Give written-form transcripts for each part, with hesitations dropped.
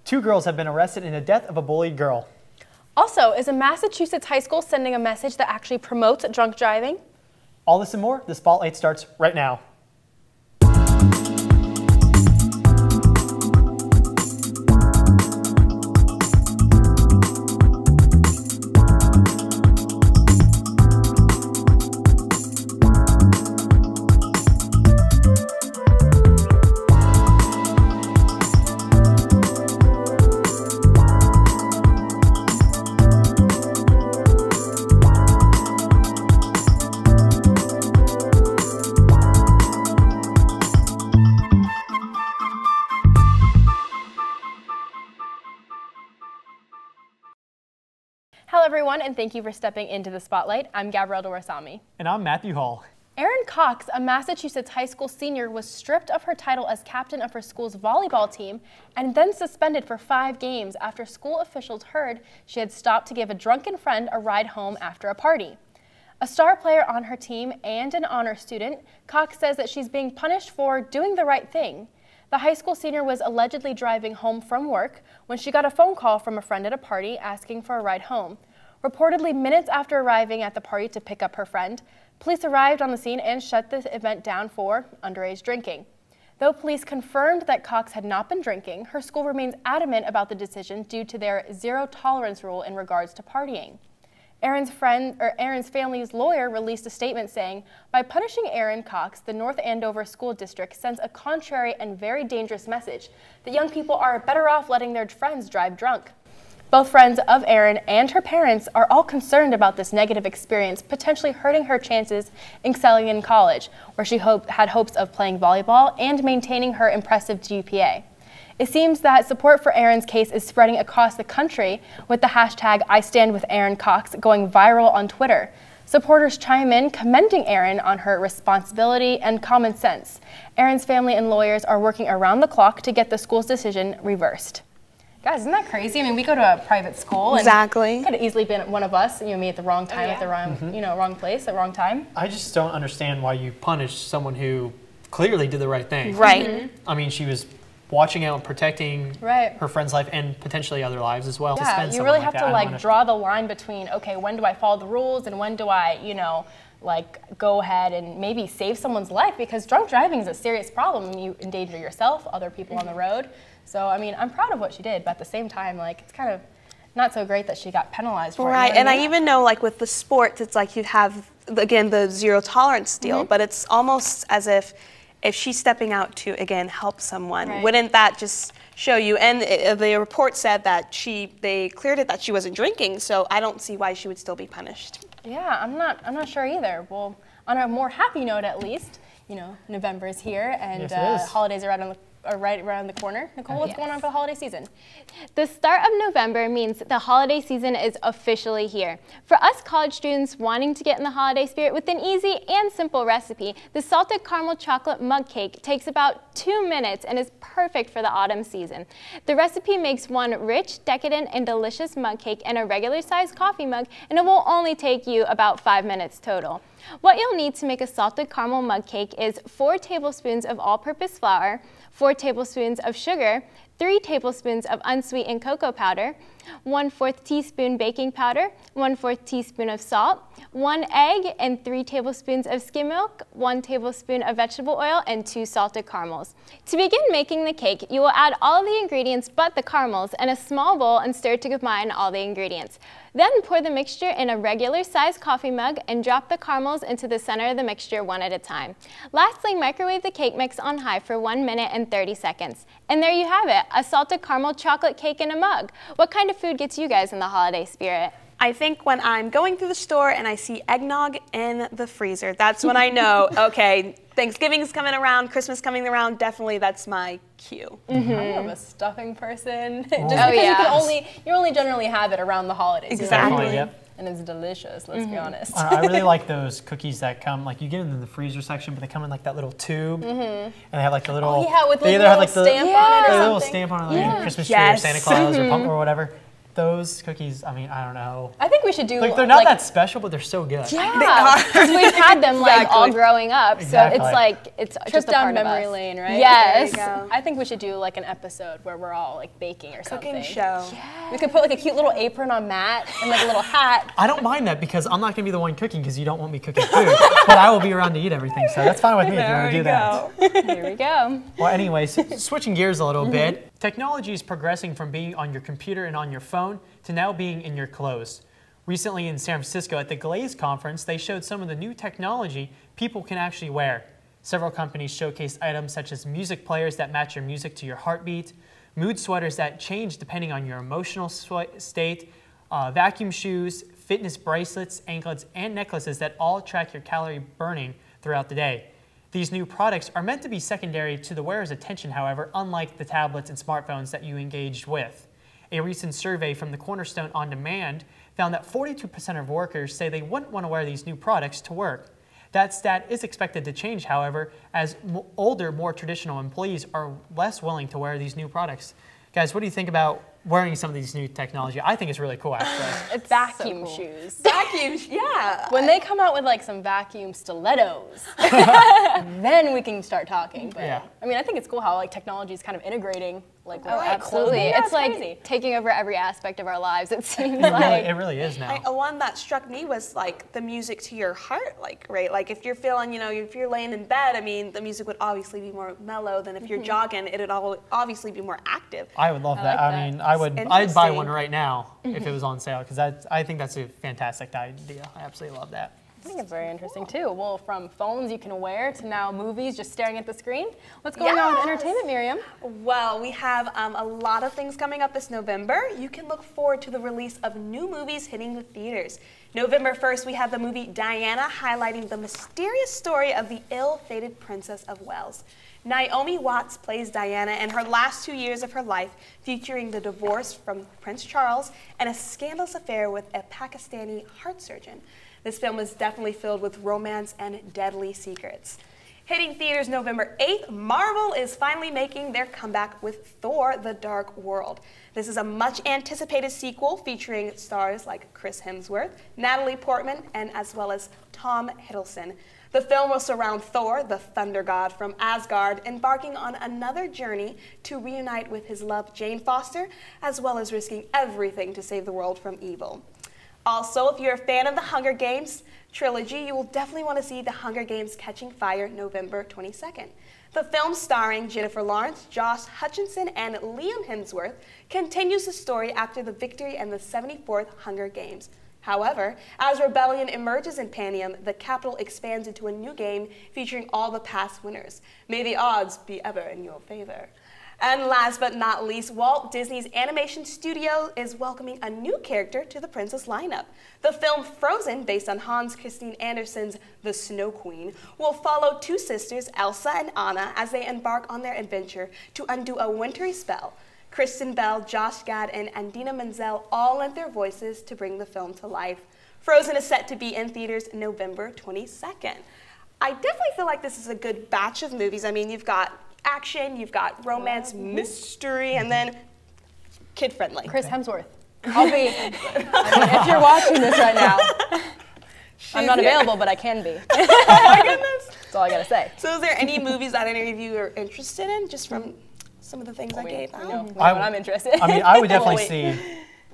2 girls have been arrested in the death of a bullied girl. Also, is a Massachusetts high school sending a message that actually promotes drunk driving? All this and more, the Spotlight starts right now. Hello everyone, and thank you for stepping into the Spotlight. I'm Gabrielle Dorsami. And I'm Matthew Hall. Erin Cox, a Massachusetts high school senior, was stripped of her title as captain of her school's volleyball team and then suspended for 5 games after school officials heard she had stopped to give a drunken friend a ride home after a party. A star player on her team and an honor student, Cox says that she's being punished for doing the right thing. The high school senior was allegedly driving home from work when she got a phone call from a friend at a party asking for a ride home. Reportedly minutes after arriving at the party to pick up her friend, police arrived on the scene and shut the event down for underage drinking. Though police confirmed that Cox had not been drinking, her school remains adamant about the decision due to their zero-tolerance rule in regards to partying. Erin's family's lawyer released a statement saying, "By punishing Erin Cox, the North Andover School District sends a contrary and very dangerous message that young people are better off letting their friends drive drunk." Both friends of Erin and her parents are all concerned about this negative experience potentially hurting her chances in excelling in college, where she had hopes of playing volleyball and maintaining her impressive GPA. It seems that support for Erin's case is spreading across the country, with the hashtag #IStandWithErinCox going viral on Twitter. Supporters chime in, commending Erin on her responsibility and common sense. Erin's family and lawyers are working around the clock to get the school's decision reversed. Guys, isn't that crazy? I mean, we go to a private school. Exactly. And could have easily been one of us, me at the wrong time, at the wrong, wrong place, at the wrong time. I just don't understand why you punish someone who clearly did the right thing. Right. I mean, she was watching out and protecting her friend's life and potentially other lives as well. Yeah, you really have to draw the line between, okay, when do I follow the rules and when do I, go ahead and maybe save someone's life, because drunk driving is a serious problem. You endanger yourself, other people on the road. So, I mean, I'm proud of what she did, but at the same time, it's kind of not so great that she got penalized for it. Right, and I even know, with the sports, it's like you have, again, the zero tolerance deal, but it's almost as if she's stepping out to, again, help someone, wouldn't that just show you? And the report said that they cleared it that she wasn't drinking, so I don't see why she would still be punished. Yeah, I'm not sure either. Well, on a more happy note, at least, November is here, and holidays are right around the corner. Nicole, what's going on for the holiday season? The start of November means the holiday season is officially here. For us college students wanting to get in the holiday spirit with an easy and simple recipe, the salted caramel chocolate mug cake takes about 2 minutes and is perfect for the autumn season. The recipe makes one rich, decadent, and delicious mug cake in a regular sized coffee mug, and it will only take you about 5 minutes total. What you'll need to make a salted caramel mug cake is 4 tablespoons of all-purpose flour, 4 tablespoons of sugar, 3 tablespoons of unsweetened cocoa powder, 1/4 teaspoon baking powder, 1/4 teaspoon of salt, 1 egg and 3 tablespoons of skim milk, 1 tablespoon of vegetable oil, and 2 salted caramels. To begin making the cake, you will add all of the ingredients but the caramels in a small bowl and stir to combine all the ingredients. Then pour the mixture in a regular sized coffee mug and drop the caramels into the center of the mixture one at a time. Lastly, microwave the cake mix on high for 1 minute and 30 seconds. And there you have it, a salted caramel chocolate cake in a mug. What kind of food gets you guys in the holiday spirit? I think when I'm going through the store and I see eggnog in the freezer, that's when I know, okay, Thanksgiving's coming around, Christmas coming around, definitely that's my cue. I'm more of a stuffing person. Just because you only generally have it around the holidays. Exactly. Yep. And it's delicious, let's be honest. I really like those cookies that come, you get them in the freezer section, but they come in that little tube, and they have the little, with they a either have little stamp on it or something. A little stamp on it, like a Christmas tree or Santa Claus or pumpkin or whatever. those cookies, I mean, I don't know. I think we should do Like, they're not that special, but they're so good. Yeah, because we've had them like all growing up, Exactly. so it's like it's trip just a down part of memory us. lane, right? Yes. There you go. I think we should do like an episode where we're all like baking or Cooking something. show. We could put like a cute little apron on Matt and like a little hat. I don't mind that because I'm not going to be the one cooking because you don't want me cooking food, but I will be around to eat everything, so that's fine with me if you want to do that. Here we go. Well, anyways, switching gears a little bit, technology is progressing from being on your computer and on your phone to now being in your clothes. Recently in San Francisco at the Glaze conference, they showed some of the new technology people can actually wear. Several companies showcased items such as music players that match your music to your heartbeat, mood sweaters that change depending on your emotional state, vacuum shoes, fitness bracelets, anklets, and necklaces that all track your calorie burning throughout the day. These new products are meant to be secondary to the wearer's attention, however, unlike the tablets and smartphones that you engaged with. A recent survey from the Cornerstone On Demand found that 42% of workers say they wouldn't want to wear these new products to work. That stat is expected to change, however, as older, more traditional employees are less willing to wear these new products. Guys, what do you think about wearing some of these new technology? I think it's really cool, actually. It's vacuum shoes. Vacuum, yeah. When they come out with like some vacuum stilettos, then we can start talking. But, Yeah. I mean, I think it's cool how like technology is kind of integrating like with Absolutely. clothing. Yeah, It's like crazy. taking over every aspect of our lives, it seems It like. really is now. One that struck me was like the music to your heart, like, right? Like if you're feeling, you know, if you're laying in bed, I mean, the music would obviously be more mellow than if you're jogging, it'd obviously be more active. I would love that. like I that. mean, I'd buy interesting. one right now if it was on sale because I think that's a fantastic idea. I absolutely love that. I think it's very interesting too. Well, from phones you can wear to now movies just staring at the screen. What's going on with Yes. entertainment, Miriam? Well, we have a lot of things coming up this November. You can look forward to the release of new movies hitting the theaters. November 1st, we have the movie Diana, highlighting the mysterious story of the ill-fated Princess of Wales. Naomi Watts plays Diana in her last 2 years of her life, featuring the divorce from Prince Charles and a scandalous affair with a Pakistani heart surgeon. This film is definitely filled with romance and deadly secrets. Hitting theaters November 8th, Marvel is finally making their comeback with Thor: The Dark World. This is a much-anticipated sequel featuring stars like Chris Hemsworth, Natalie Portman, and as well as Tom Hiddleston. The film will surround Thor, the thunder god from Asgard, embarking on another journey to reunite with his love Jane Foster, as well as risking everything to save the world from evil. Also, if you're a fan of the Hunger Games trilogy, you will definitely want to see The Hunger Games Catching Fire November 22nd. The film starring Jennifer Lawrence, Josh Hutcherson, and Liam Hemsworth continues the story after the victory in the 74th Hunger Games. However, as rebellion emerges in Panem, the capital expands into a new game featuring all the past winners. May the odds be ever in your favor. And last but not least, Walt Disney's animation studio is welcoming a new character to the Princess lineup. The film Frozen, based on Hans Christian Andersen's The Snow Queen, will follow two sisters, Elsa and Anna, as they embark on their adventure to undo a wintry spell. Kristen Bell, Josh Gad, and Andina Menzel all lent their voices to bring the film to life. Frozen is set to be in theaters November 22nd. I definitely feel like this is a good batch of movies. I mean, you've got action, you've got romance, mystery, and then kid-friendly. Chris Hemsworth. I'll be, if you're watching this right now, I'm not available, but I can be. Oh my goodness. That's all I gotta say. So is there any movies that any of you are interested in, just from some of the things I gave We out? know what I'm interested in. I mean, I would definitely Well,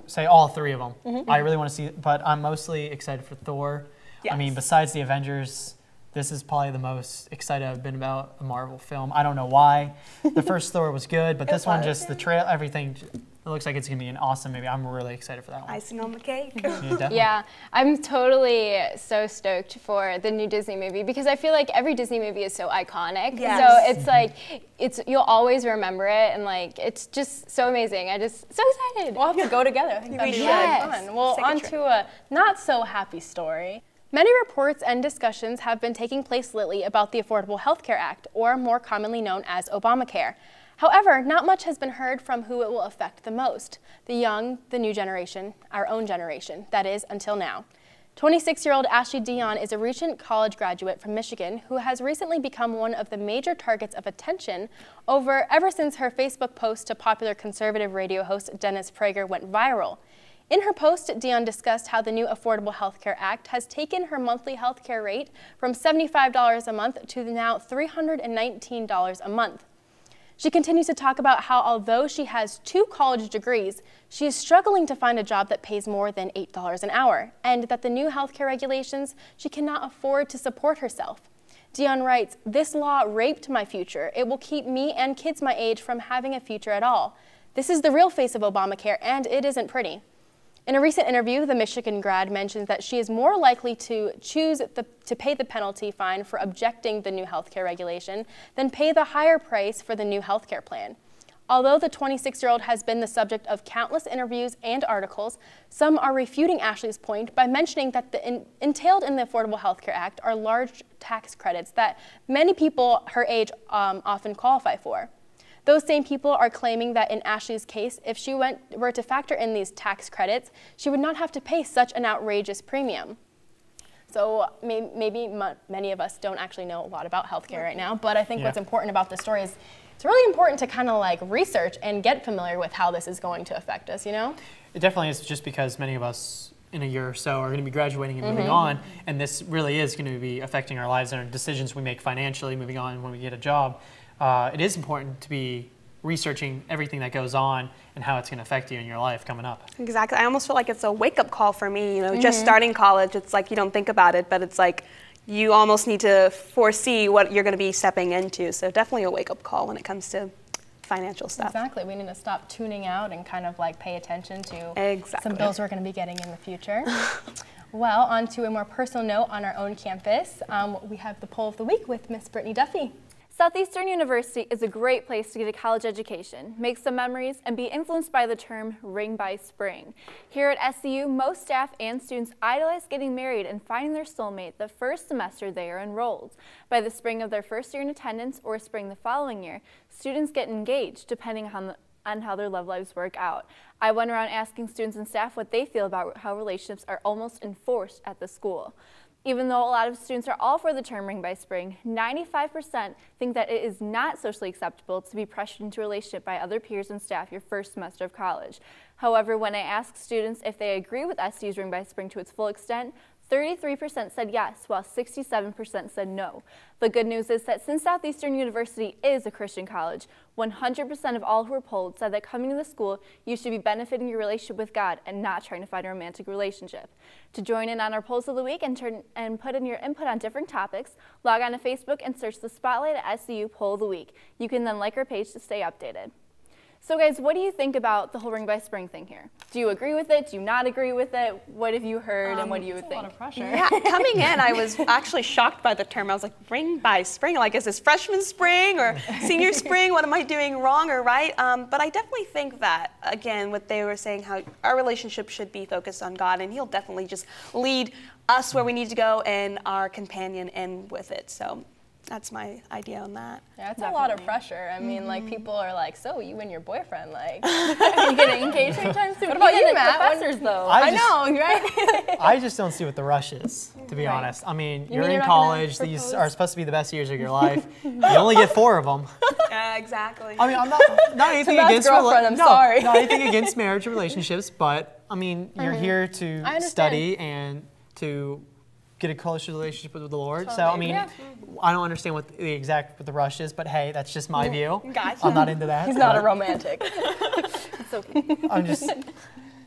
say all three of them. I really want to see, but I'm mostly excited for Thor. I mean, Yes. besides the Avengers, this is probably the most excited I've been about a Marvel film. I don't know why. The first Thor was good, but this one was. just, the trail, everything, it looks like it's going to be an awesome movie. I'm really excited for that one. Icing on the cake. Yeah, definitely. Yeah, I'm totally so stoked for the new Disney movie because I feel like every Disney movie is so iconic. Yes. So it's like, you'll always remember it and like, it's just so amazing. I just, so excited. We'll have to go together. I think that'd be should. really Yes. fun. Well, Take a on trip. to a not so happy story. Many reports and discussions have been taking place lately about the Affordable Health Care Act, or more commonly known as Obamacare. However, not much has been heard from who it will affect the most. The young, the new generation, our own generation, that is, until now. 26-year-old Ashley Dion is a recent college graduate from Michigan who has recently become one of the major targets of attention ever since her Facebook post to popular conservative radio host Dennis Prager went viral. In her post, Dion discussed how the new Affordable Health Care Act has taken her monthly health care rate from $75 a month to now $319 a month. She continues to talk about how although she has 2 college degrees, she is struggling to find a job that pays more than $8 an hour, and that the new healthcare regulations, she cannot afford to support herself. Dion writes, "This law raped my future. It will keep me and kids my age from having a future at all. This is the real face of Obamacare, and it isn't pretty." In a recent interview, the Michigan grad mentioned that she is more likely to choose to pay the penalty fine for objecting the new healthcare regulation than pay the higher price for the new healthcare plan. Although the 26-year-old has been the subject of countless interviews and articles, some are refuting Ashley's point by mentioning that entailed in the Affordable Health Care Act are large tax credits that many people her age often qualify for. Those same people are claiming that in Ashley's case, if she were to factor in these tax credits, she would not have to pay such an outrageous premium. So maybe many of us don't actually know a lot about healthcare right now, but I think what's important about this story is it's really important to kind of like research and get familiar with how this is going to affect us, you know? It definitely is, just because many of us in a year or so are going to be graduating and moving on, and this really is going to be affecting our lives and our decisions we make financially moving on when we get a job. It is important to be researching everything that goes on and how it's going to affect you in your life coming up. Exactly. I almost feel like it's a wake-up call for me, you know, just starting college. It's like you don't think about it, but it's like you almost need to foresee what you're going to be stepping into. So definitely a wake-up call when it comes to financial stuff. Exactly. We need to stop tuning out and kind of like pay attention to some bills we're going to be getting in the future. Well, on to a more personal note on our own campus. We have the poll of the week with Miss Brittany Duffy. Southeastern University is a great place to get a college education, make some memories, and be influenced by the term ring by spring. Here at SCU, most staff and students idolize getting married and finding their soulmate the first semester they are enrolled. By the spring of their first year in attendance or spring the following year, students get engaged depending on how their love lives work out. I went around asking students and staff what they feel about how relationships are almost enforced at the school. Even though a lot of students are all for the term ring by spring, 95% think that it is not socially acceptable to be pressured into a relationship by other peers and staff your first semester of college. However, when I asked students if they agree with SCU's ring by spring to its full extent, 33% said yes, while 67% said no. The good news is that since Southeastern University is a Christian college, 100% of all who were polled said that coming to the school, you should be benefiting your relationship with God and not trying to find a romantic relationship. To join in on our polls of the week and put in your input on different topics, log on to Facebook and search the Spotlight at SCU Poll of the Week. You can then like our page to stay updated. So guys, what do you think about the whole ring by spring thing here? Do you agree with it? Do you not agree with it? What have you heard and what do you think? A lot of pressure. Yeah, coming in, I was actually shocked by the term. I was like, ring by spring? Like, is this freshman spring or senior spring? What am I doing wrong or right? But I definitely think that, again, what they were saying, how our relationship should be focused on God, and He'll definitely just lead us where we need to go and our companion in with it. So that's my idea on that. Yeah, it's a lot of pressure. I mean, like, people are like, so you and your boyfriend, like, are you getting engaged anytime soon? What about you, Matt? Professors, though. I know, right? I just don't see what the rush is, to be honest. I mean, you're in college. These are supposed to be the best years of your life. You only get 4 of them. Yeah, exactly. I mean, I'm not anything against not anything against marriage or relationships, but I mean, you're here to study and to get a closer relationship with the Lord. Totally. So I mean, I don't understand what the rush is, but hey, that's just my view. Gotcha. I'm not into that. He's not a romantic. It's okay. I'm just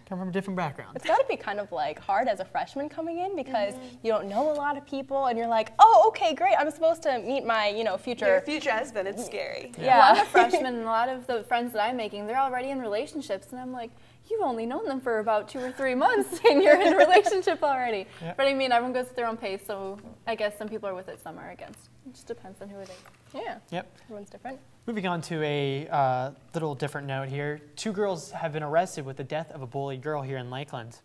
come from a different background. It's got to be kind of like hard as a freshman coming in because you don't know a lot of people and you're like, oh, okay, great. I'm supposed to meet my, future. Your future husband. It's scary. Yeah. Well, I'm a freshman and a lot of the friends that I'm making, they're already in relationships and I'm like, you've only known them for about 2 or 3 months and you're in a relationship already. Yep. But I mean, everyone goes at their own pace, so I guess some people are with it, some are against. It just depends on who it is. Yeah. Yep. Everyone's different. Moving on to a little different note here. 2 girls have been arrested with the death of a bullied girl here in Lakeland.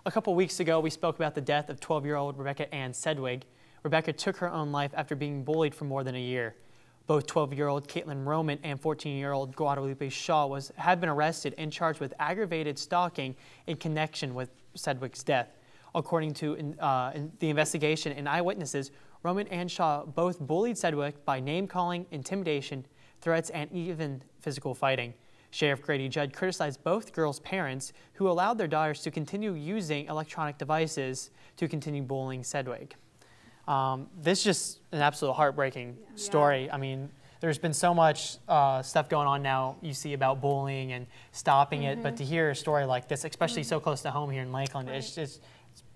A couple weeks ago, we spoke about the death of 12-year-old Rebecca Ann Sedwig. Rebecca took her own life after being bullied for more than a year. Both 12-year-old Caitlin Roman and 14-year-old Guadalupe Shaw had been arrested and charged with aggravated stalking in connection with Sedwig's death. According to in the investigation and eyewitnesses, Roman and Shaw both bullied Sedgwick by name-calling, intimidation, threats, and even physical fighting. Sheriff Grady Judd criticized both girls' parents who allowed their daughters to continue using electronic devices to continue bullying Sedgwick. This is just an absolute heartbreaking story. I mean, there's been so much stuff going on now you see about bullying and stopping it, but to hear a story like this, especially so close to home here in Lakeland,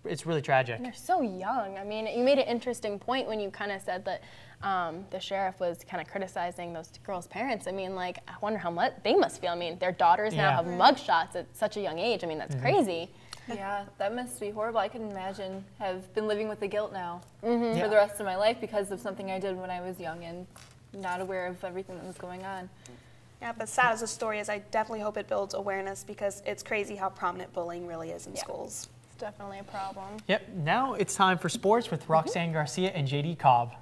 it's really tragic. And they're so young. I mean, you made an interesting point when you kind of said that the sheriff was kind of criticizing those girls' parents. I mean, like, I wonder how much they must feel. I mean, their daughters now have mugshots at such a young age. I mean, that's crazy. Yeah, that must be horrible. I can imagine have been living with the guilt now for the rest of my life because of something I did when I was young and not aware of everything that was going on. Yeah, but sad as a story is, I definitely hope it builds awareness because it's crazy how prominent bullying really is in schools. Definitely a problem. Yep, now it's time for sports with Roxanne Garcia and JD Cobb.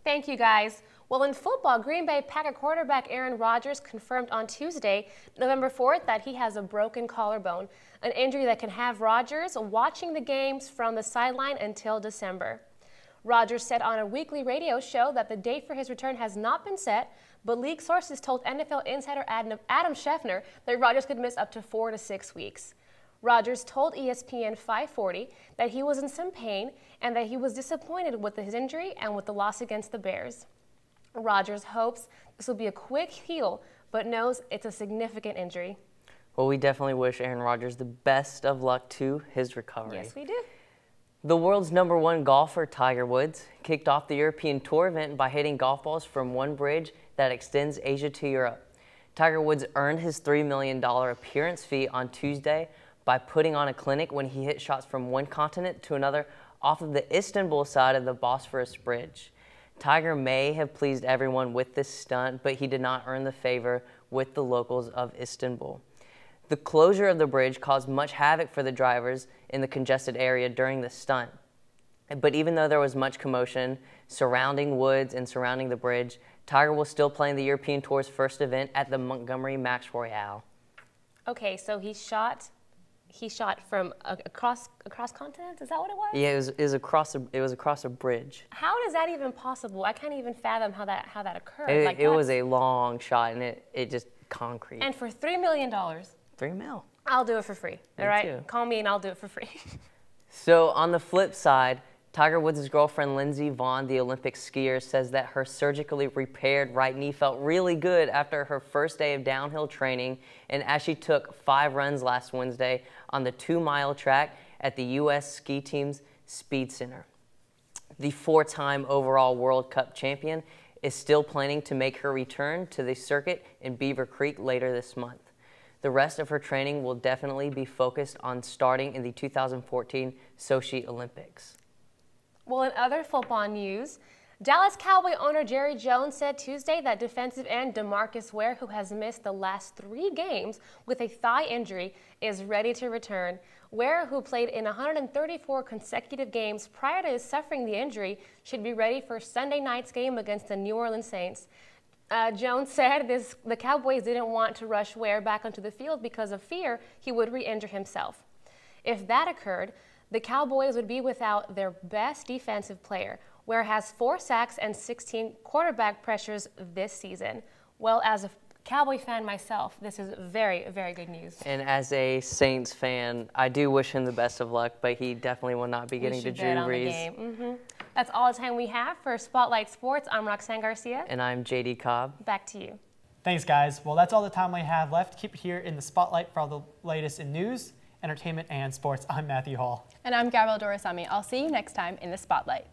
Thank you, guys. Well, in football, Green Bay Packer quarterback Aaron Rodgers confirmed on Tuesday, November 4th, that he has a broken collarbone, an injury that can have Rodgers watching the games from the sideline until December. Rodgers said on a weekly radio show that the date for his return has not been set, but league sources told NFL insider Adam Schefter that Rodgers could miss up to 4 to 6 weeks. Rodgers told ESPN 540 that he was in some pain and that he was disappointed with his injury and with the loss against the Bears. Rodgers hopes this will be a quick heal, but knows it's a significant injury. Well, we definitely wish Aaron Rodgers the best of luck to his recovery. Yes, we do. The world's #1 golfer, Tiger Woods, kicked off the European Tour event by hitting golf balls from one bridge that extends Asia to Europe. Tiger Woods earned his $3 million appearance fee on Tuesday by putting on a clinic when he hit shots from one continent to another off of the Istanbul side of the Bosphorus Bridge. Tiger may have pleased everyone with this stunt, but he did not earn the favor with the locals of Istanbul. The closure of the bridge caused much havoc for the drivers in the congested area during the stunt. But even though there was much commotion surrounding Woods and surrounding the bridge, Tiger was still playing the European Tour's first event at the Montgomery Max Royale. Okay, so he shot from across continents. Is that what it was? Yeah, it was across a bridge. How is that even possible? I can't even fathom how that occurred. It was a long shot, and it just concrete. And for $3 million. $3 million. I'll do it for free. All right, call me and I'll do it for free. So on the flip side, Tiger Woods' girlfriend Lindsey Vonn, the Olympic skier, says that her surgically repaired right knee felt really good after her first day of downhill training and as she took 5 runs last Wednesday on the 2-mile track at the U.S. ski team's Speed Center. The 4-time overall World Cup champion is still planning to make her return to the circuit in Beaver Creek later this month. The rest of her training will definitely be focused on starting in the 2014 Sochi Olympics. Well, in other football news, Dallas Cowboy owner Jerry Jones said Tuesday that defensive end DeMarcus Ware, who has missed the last 3 games with a thigh injury, is ready to return. Ware, who played in 134 consecutive games prior to his suffering the injury, should be ready for Sunday night's game against the New Orleans Saints. Jones said the Cowboys didn't want to rush Ware back onto the field because of fear he would re-injure himself. If that occurred, the Cowboys would be without their best defensive player. Ware has 4 sacks and 16 quarterback pressures this season. Well, as a Cowboy fan myself, this is very, very good news. And as a Saints fan, I do wish him the best of luck, but he definitely will not be getting to Drew Brees. That's all the time we have for Spotlight Sports. I'm Roxanne Garcia. And I'm JD Cobb. Back to you. Thanks, guys. Well, that's all the time we have left. Keep it here in the Spotlight for all the latest in news, entertainment, and sports. I'm Matthew Hall. And I'm Gabrielle Dorasami. I'll see you next time in the Spotlight.